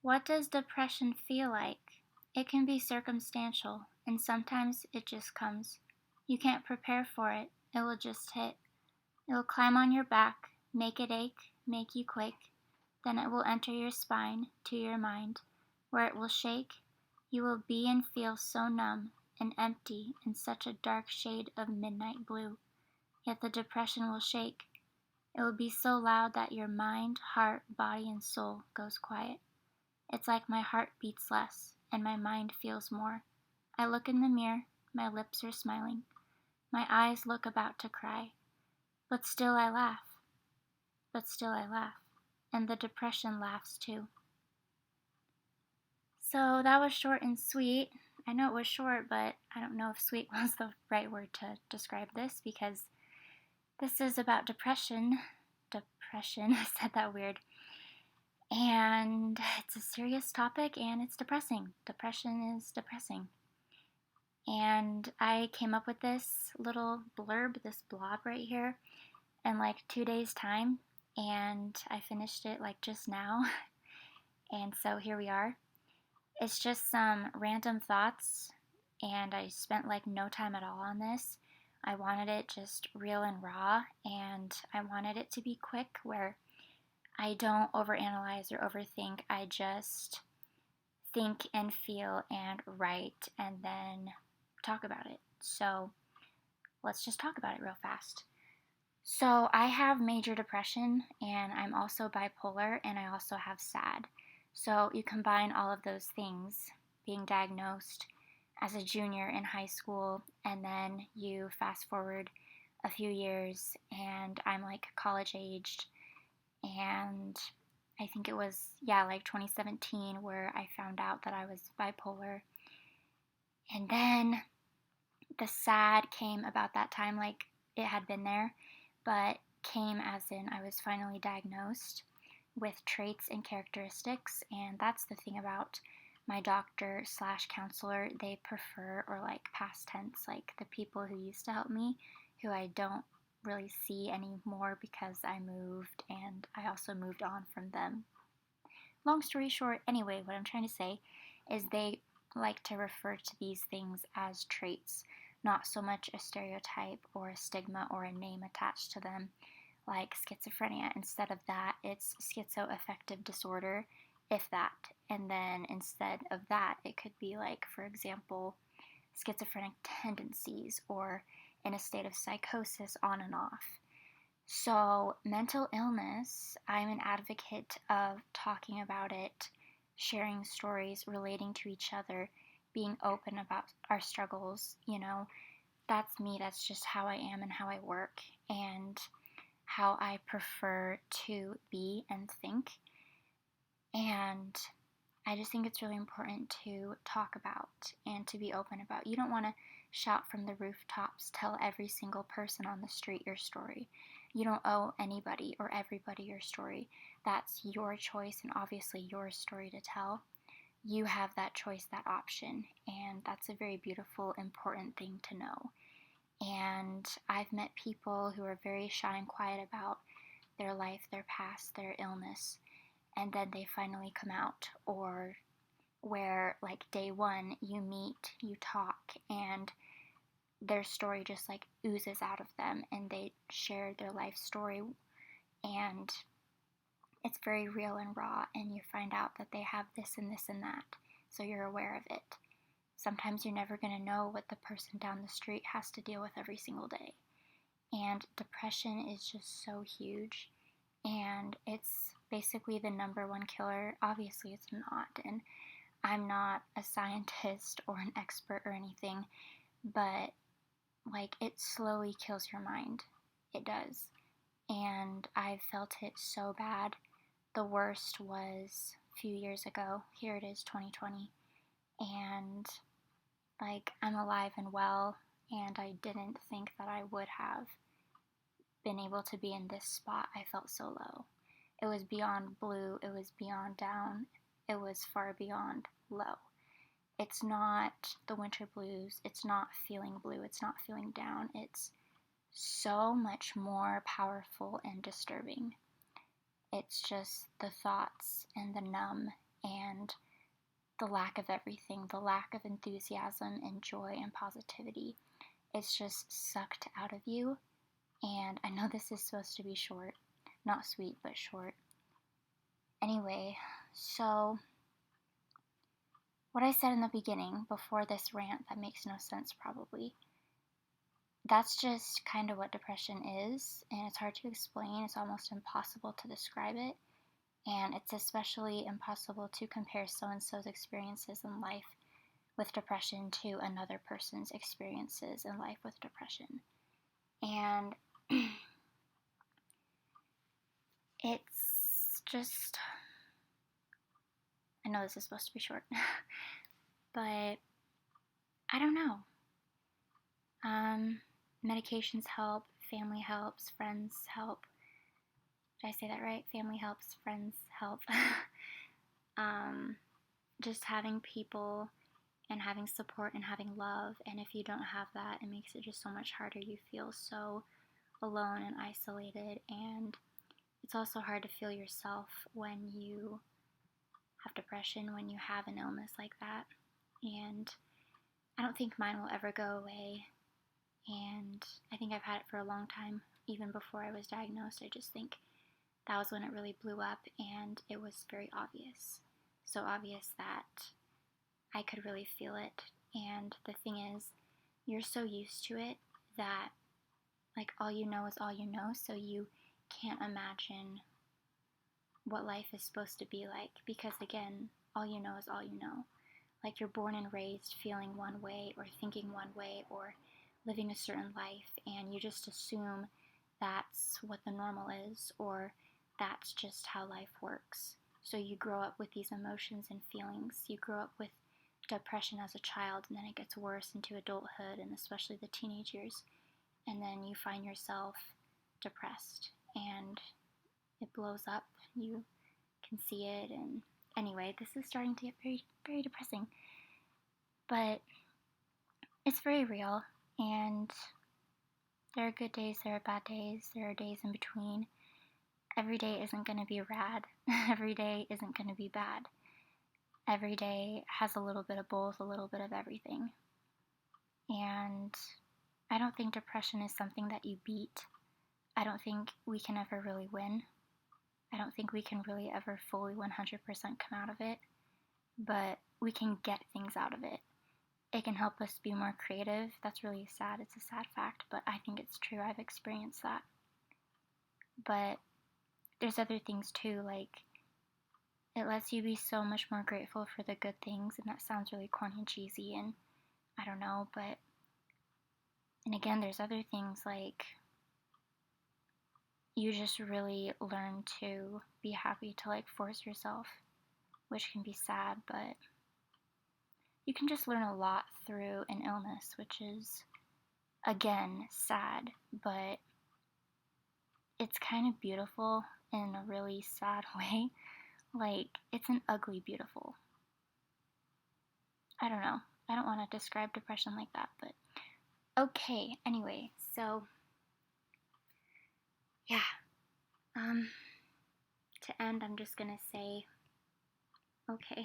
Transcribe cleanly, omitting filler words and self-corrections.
What does depression feel like? It can be circumstantial, and sometimes it just comes. You can't prepare for it, it will just hit. It will climb on your back, make it ache, make you quake. Then it will enter your spine, to your mind, where it will shake. You will be and feel so numb and empty in such a dark shade of midnight blue. Yet the depression will shake. It will be so loud that your mind, heart, body, and soul goes quiet. It's like my heart beats less and my mind feels more. I look in the mirror, my lips are smiling. My eyes look about to cry. But still I laugh. But still I laugh. And the depression laughs too. So that was short and sweet. I know it was short, but I don't know if sweet was the right word to describe this because this is about depression. Depression, I said that weird. And it's a serious topic and it's depressing. Depression is depressing. And I came up with this little blurb, this blob right here, in like 2 days' time. And I finished it like just now. And so here we are. It's just some random thoughts, and I spent like no time at all on this. I wanted it just real and raw, and I wanted it to be quick where I don't overanalyze or overthink. I just think and feel and write and then talk about it. So let's just talk about it real fast. So I have major depression and I'm also bipolar and I also have SAD. So you combine all of those things, being diagnosed as a junior in high school, and then you fast forward a few years and I'm like college aged, and I think it was, yeah, like 2017 where I found out that I was bipolar. And then the SAD came about that time, like it had been there, but came as in I was finally diagnosed with traits and characteristics. And that's the thing about my doctor slash counselor. They prefer, or like past tense, like the people who used to help me, who I don't really see anymore because I moved and I also moved on from them. Long story short, anyway, what I'm trying to say is they like to refer to these things as traits, not so much a stereotype or a stigma or a name attached to them like schizophrenia. Instead of that, it's schizoaffective disorder, if that. And then instead of that, it could be like, for example, schizophrenic tendencies or in a state of psychosis on and off. So, mental illness, I'm an advocate of talking about it, sharing stories, relating to each other, being open about our struggles. That's me, that's just how I am and how I work and how I prefer to be and think. And I just think it's really important to talk about and to be open about. You don't want to shout from the rooftops, tell every single person on the street your story. You don't owe anybody or everybody your story. That's your choice and obviously your story to tell. You have that choice, that option, and that's a very beautiful, important thing to know. And I've met people who are very shy and quiet about their life, their past, their illness, and then they finally come out, or where like day one you meet, you talk, and their story just like oozes out of them and they share their life story, and it's very real and raw, and you find out that they have this and this and that, so you're aware of it. Sometimes you're never going to know what the person down the street has to deal with every single day. And depression is just so huge, and it's basically the number one killer. Obviously it's not, and I'm not a scientist or an expert or anything, but like it slowly kills your mind. It does. And I've felt it so bad. The worst was a few years ago. Here it is, 2020. And like I'm alive and well, and I didn't think that I would have been able to be in this spot. I felt so low. It was beyond blue, it was beyond down, it was far beyond low. It's not the winter blues, it's not feeling blue, it's not feeling down, it's so much more powerful and disturbing. It's just the thoughts and the numb and the lack of everything, the lack of enthusiasm and joy and positivity. It's just sucked out of you. And I know this is supposed to be short, not sweet, but short. Anyway, so what I said in the beginning, before this rant that makes no sense probably, that's just kind of what depression is, and it's hard to explain. It's almost impossible to describe it, and it's especially impossible to compare so-and-so's experiences in life with depression to another person's experiences in life with depression. And it's just, I know this is supposed to be short, but I don't know. Medications help, family helps, friends help. Did I say that right? Family helps, friends help. Just having people and having support and having love, and if you don't have that, it makes it just so much harder. You feel so alone and isolated, and it's also hard to feel yourself when you have depression, when you have an illness like that. And I don't think mine will ever go away, and I think I've had it for a long time, even before I was diagnosed. I just think that was when it really blew up, and it was very obvious. So obvious that I could really feel it. And the thing is, you're so used to it that, like, all you know is all you know, so you can't imagine what life is supposed to be like, because again, all you know is all you know. Like, you're born and raised feeling one way or thinking one way or living a certain life, and you just assume that's what the normal is, or that's just how life works. So you grow up with these emotions and feelings. You grow up with depression as a child, and then it gets worse into adulthood, and especially the teenage years, and then you find yourself depressed, and it blows up. You can see it, and anyway, this is starting to get very, very depressing, but it's very real, and there are good days, there are bad days, there are days in between. Every day isn't going to be rad. Every day isn't going to be bad. Every day has a little bit of both, a little bit of everything. And I don't think depression is something that you beat. I don't think we can ever really win. I don't think we can really ever fully 100% come out of it. But we can get things out of it. It can help us be more creative. That's really sad. It's a sad fact, but I think it's true. I've experienced that. But there's other things too, like it lets you be so much more grateful for the good things, and that sounds really corny and cheesy, and I don't know, but, and again, there's other things like you just really learn to be happy to like force yourself, which can be sad, but you can just learn a lot through an illness, which is, again, sad, but it's kind of beautiful in a really sad way. Like, it's an ugly beautiful. I don't know. I don't want to describe depression like that, but okay. Anyway, so yeah. To end, I'm just gonna say, okay.